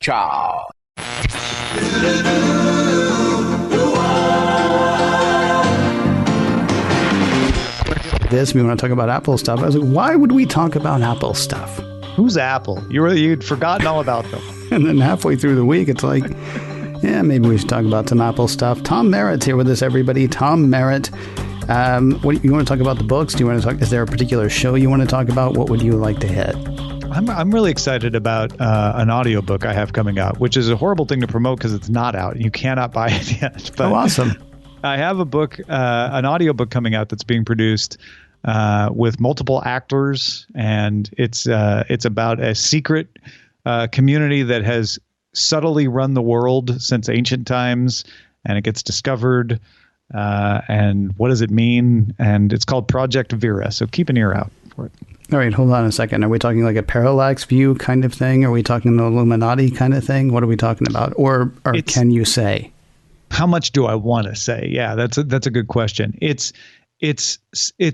Ciao. This, we want to talk about Apple stuff. I was like, why would we talk about Apple stuff? Who's Apple? You'd forgotten all about them. And then halfway through the week, it's like, yeah, maybe we should talk about some Apple stuff. Tom Merritt's here with us, everybody. Tom Merritt. What you want to talk about the books? Do you want to talk? Is there a particular show you want to talk about? What would you like to hit? I'm really excited about an audiobook I have coming out, which is a horrible thing to promote because it's not out. You cannot buy it yet. But awesome. I have a book, an audiobook coming out that's being produced with multiple actors, and it's about a secret community that has subtly run the world since ancient times, and it gets discovered. And what does it mean? And it's called Project Vera. So keep an ear out for it. All right, hold on a second. Are we talking like a parallax view kind of thing? Are we talking an Illuminati kind of thing? What are we talking about? Or can you say? How much do I want to say? Yeah, that's a good question. It's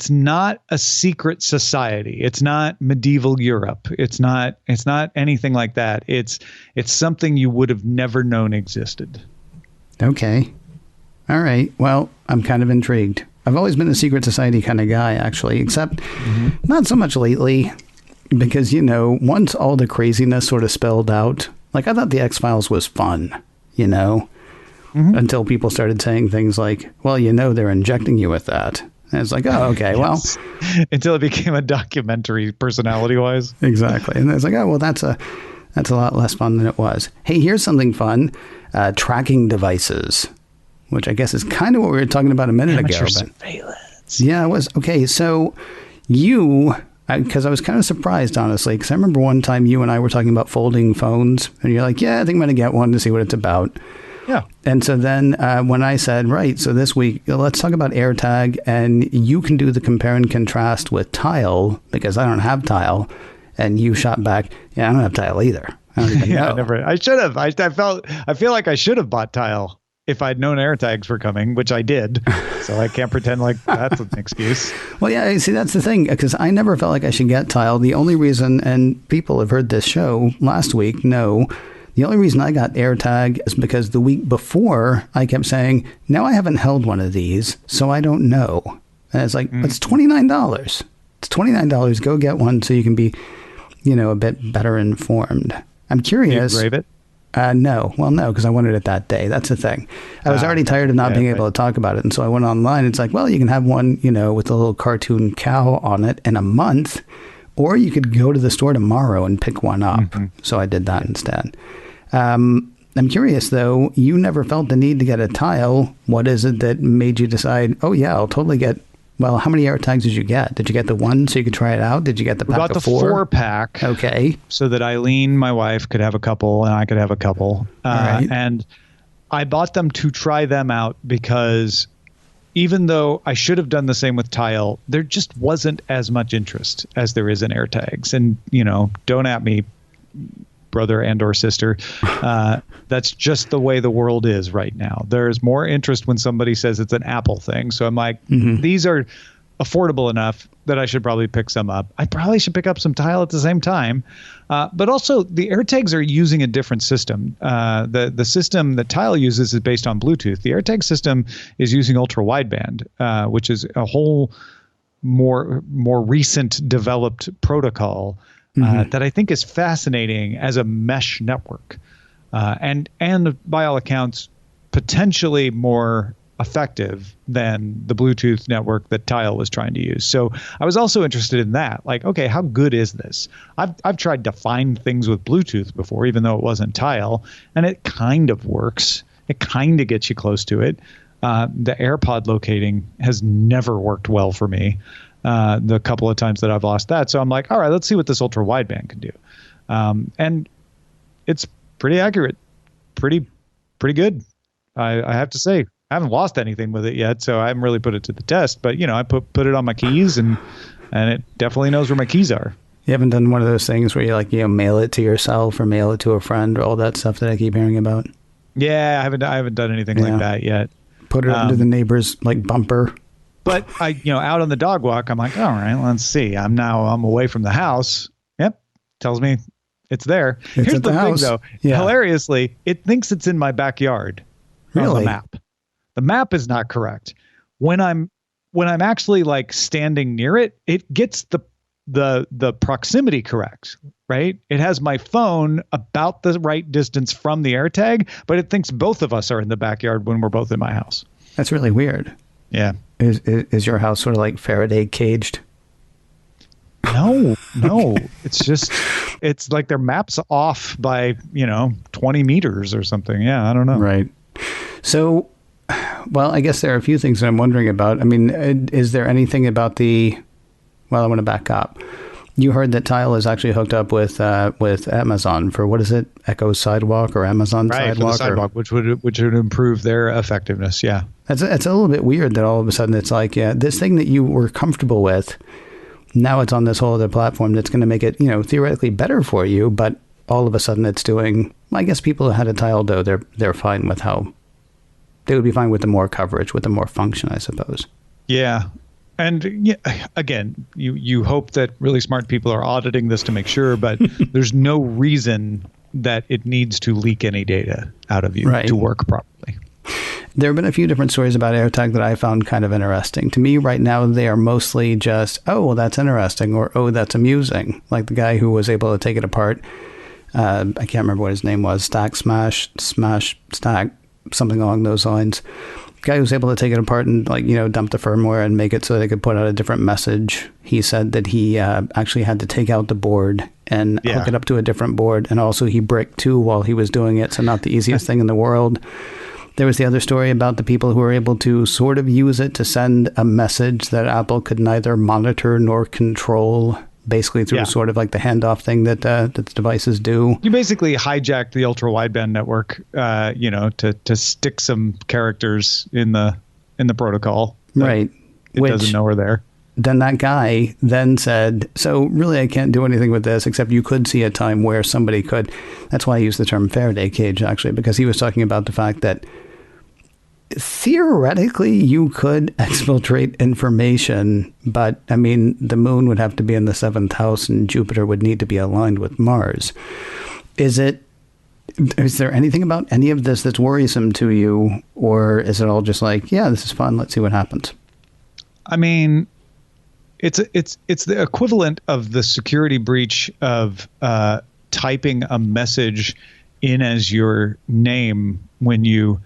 not a secret society. It's not medieval Europe. It's not anything like that. It's something you would have never known existed. Okay. All right. Well, I'm kind of intrigued. I've always been a secret society kind of guy, actually, except not so much lately because, once all the craziness sort of spelled out, like I thought the X-Files was fun, until people started saying things like, well, they're injecting you with that. And it's like, oh, okay, yes. Well. Until it became a documentary personality-wise. Exactly. And it's like, oh, well, that's a lot less fun than it was. Hey, here's something fun. Tracking devices. Which I guess is kind of what we were talking about a minute ago. Amateur surveillance. Yeah, it was. Okay, so because I was kind of surprised, honestly, because I remember one time you and I were talking about folding phones, and you're like, yeah, I think I'm going to get one to see what it's about. Yeah. And so then when I said, right, so this week, let's talk about AirTag, and you can do the compare and contrast with Tile, because I don't have Tile, and you shot back, yeah, I don't have Tile either. I don't even know. I should have. I feel like I should have bought Tile if I'd known AirTags were coming, which I did. So I can't pretend like that's an excuse. Well, yeah, see, that's the thing, because I never felt like I should get Tile. The only reason, and people have heard this show last week, the only reason I got AirTag is because the week before I kept saying, now I haven't held one of these, so I don't know. And it's like, it's $29. It's $29. Go get one so you can be, a bit better informed. I'm curious. Did you grave it? No. Well, no, because I wanted it that day. That's the thing. I was already tired of not being able to talk about it. And so I went online. It's like, well, you can have one, with a little cartoon cow on it in a month, or you could go to the store tomorrow and pick one up. So I did that instead. I'm curious, though, you never felt the need to get a Tile. What is it that made you decide, oh, yeah, I'll totally get... Well, how many AirTags did you get? Did you get the one so you could try it out? Did you get the pack of four? We got the 4-pack. Okay. So that Eileen, my wife, could have a couple and I could have a couple. Right. And I bought them to try them out because even though I should have done the same with Tile, there just wasn't as much interest as there is in AirTags. And, don't at me, brother and or sister. That's just the way the world is right now. There's more interest when somebody says it's an Apple thing. So I'm like, these are affordable enough that I should probably pick some up. I probably should pick up some Tile at the same time. But also the AirTags are using a different system. The system that Tile uses is based on Bluetooth. The AirTag system is using ultra wideband, which is a whole more recent developed protocol that I think is fascinating as a mesh network, and by all accounts, potentially more effective than the Bluetooth network that Tile was trying to use. So I was also interested in that. Like, okay, how good is this? I've tried to find things with Bluetooth before, even though it wasn't Tile, and it kind of works. It kind of gets you close to it. The AirPod locating has never worked well for me. The couple of times that I've lost that. So I'm like, all right, let's see what this ultra wideband can do. And it's pretty accurate, pretty good. I have to say, I haven't lost anything with it yet, so I haven't really put it to the test, but I put it on my keys and it definitely knows where my keys are. You haven't done one of those things where you mail it to yourself or mail it to a friend or all that stuff that I keep hearing about? Yeah, I haven't done anything like that yet. Put it under the neighbor's bumper. But out on the dog walk, I'm like, all right, let's see. I'm away from the house. Yep. Tells me It's there. It's Here's at the the thing, house. though. Yeah. Hilariously, it thinks it's in my backyard on Really? the map. The map is not correct. When I'm actually like standing near it, it gets the proximity correct, right? It has my phone about the right distance from the AirTag, but it thinks both of us are in the backyard when we're both in my house. That's really weird. Yeah. Is your house sort of like Faraday caged? No. It's like their map's off by, 20 meters or something. Yeah, I don't know. Right. So, well, I guess there are a few things that I'm wondering about. I mean, is there anything about well, I want to back up. You heard that Tile is actually hooked up with Amazon for, what is it? Echo Sidewalk or Amazon Sidewalk? Sidewalk? For the Sidewalk, which would improve their effectiveness. Yeah. It's a little bit weird that all of a sudden it's like, yeah, this thing that you were comfortable with, now it's on this whole other platform that's going to make it, theoretically better for you, but all of a sudden it's doing, I guess people who had a Tile, though, they're fine with they would be fine with the more coverage, with the more function, I suppose. Yeah. And again, you hope that really smart people are auditing this to make sure, but there's no reason that it needs to leak any data out of you to work properly. There have been a few different stories about AirTag that I found kind of interesting. To me, right now, they are mostly just, oh, well, that's interesting, or oh, that's amusing. Like the guy who was able to take it apart. I can't remember what his name was. Stack, Smash, Stack, something along those lines. Guy who was able to take it apart and dump the firmware and make it so they could put out a different message. He said that he actually had to take out the board and hook it up to a different board. And also he bricked too while he was doing it. So not the easiest thing in the world. There was the other story about the people who were able to sort of use it to send a message that Apple could neither monitor nor control, basically through sort of like the handoff thing that the devices do. You basically hijacked the ultra wideband network, to stick some characters in the protocol. Right. It doesn't know are there. Then that guy then said, so really I can't do anything with this, except you could see a time where somebody could. That's why I use the term Faraday cage, actually, because he was talking about the fact that theoretically you could exfiltrate information, but I mean, the moon would have to be in the 7th house and Jupiter would need to be aligned with Mars. Is there anything about any of this that's worrisome to you, or is it all just like, yeah, this is fun, let's see what happens? I mean, it's the equivalent of the security breach of typing a message in as your name when you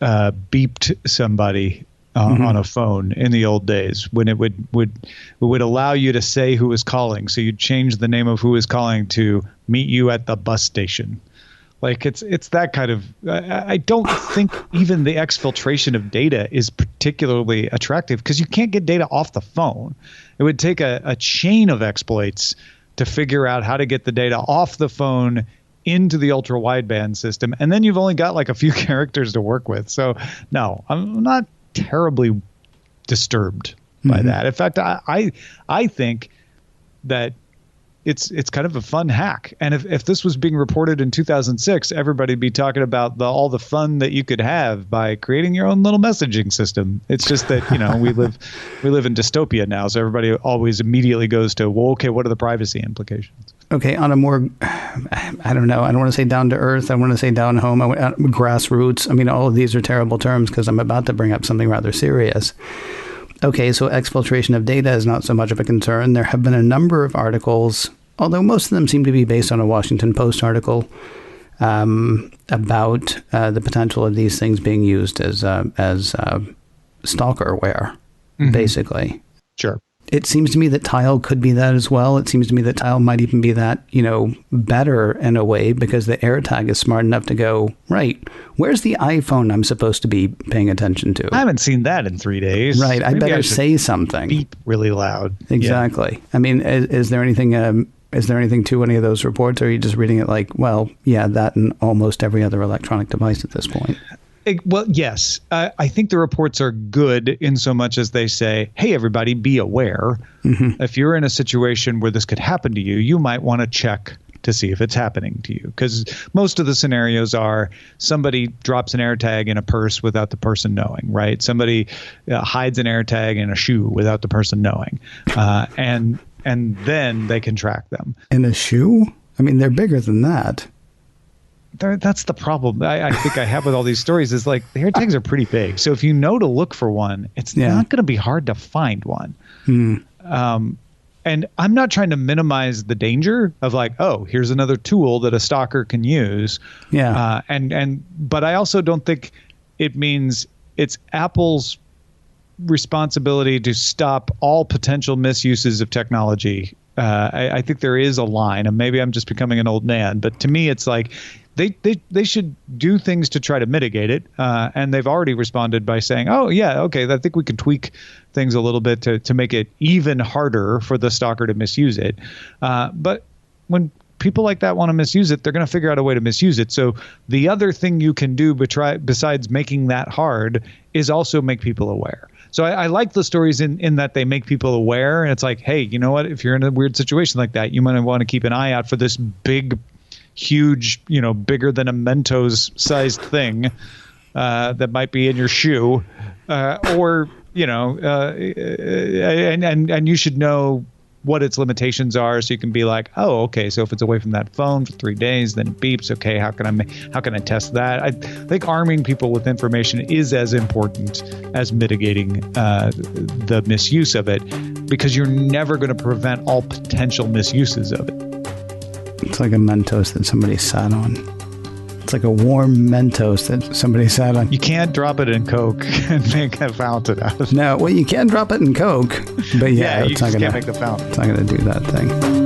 beeped somebody on a phone in the old days, when it would allow you to say who was calling. So you'd change the name of who was calling to meet you at the bus station. Like it's that kind of. I don't think even the exfiltration of data is particularly attractive because you can't get data off the phone. It would take a chain of exploits to figure out how to get the data off the phone into the ultra wideband system, and then you've only got like a few characters to work with. So no, I'm not terribly disturbed by that. In fact, I think that it's kind of a fun hack. And if this was being reported in 2006, everybody'd be talking about all the fun that you could have by creating your own little messaging system. It's just that, we live in dystopia now. So everybody always immediately goes to, well, okay, what are the privacy implications? Okay, on a more, I don't know, I don't want to say down to earth. I want to say down home, grassroots. I mean, all of these are terrible terms because I'm about to bring up something rather serious. Okay, so exfiltration of data is not so much of a concern. There have been a number of articles, although most of them seem to be based on a Washington Post article, about the potential of these things being used as stalkerware, basically. Sure. It seems to me that Tile could be that as well. It seems to me that Tile might even be that, better in a way, because the AirTag is smart enough to go, right, where's the iPhone I'm supposed to be paying attention to? I haven't seen that in 3 days. Right, I better say something. Beep really loud. Exactly. Yeah. I mean, is there anything to any of those reports, or are you just reading it like, well, yeah, that and almost every other electronic device at this point? Well, yes. I think the reports are good in so much as they say, hey, everybody, be aware. If you're in a situation where this could happen to you, you might want to check to see if it's happening to you. Because most of the scenarios are somebody drops an AirTag in a purse without the person knowing, right? Somebody hides an AirTag in a shoe without the person knowing. And then they can track them. In a shoe? I mean, they're bigger than that. That's the problem I think I have with all these stories is like the AirTags are pretty big. So if you know to look for one, it's not going to be hard to find one. And I'm not trying to minimize the danger of like, oh, here's another tool that a stalker can use. Yeah. But I also don't think it means it's Apple's responsibility to stop all potential misuses of technology. I think there is a line, and maybe I'm just becoming an old man, but to me, it's like they should do things to try to mitigate it. And they've already responded by saying, oh, yeah, okay, I think we can tweak things a little bit to make it even harder for the stalker to misuse it. But when people like that want to misuse it, they're going to figure out a way to misuse it. So the other thing you can do besides making that hard is also make people aware. So I like the stories in that they make people aware. And it's like, hey, you know what? If you're in a weird situation like that, you might want to keep an eye out for this big, huge, bigger than a Mentos sized thing that might be in your shoe. And you should know what its limitations are, so you can be like, oh, okay, so if it's away from that phone for 3 days, then it beeps. Okay, how can I test that? I think arming people with information is as important as mitigating the misuse of it, because you're never going to prevent all potential misuses of it. It's like a Mentos that somebody sat on. It's like a warm Mentos that somebody sat on. You can't drop it in Coke and make a fountain out of it. No, well, you can drop it in Coke, but yeah, you just can't make the fountain. It's not going to do that thing.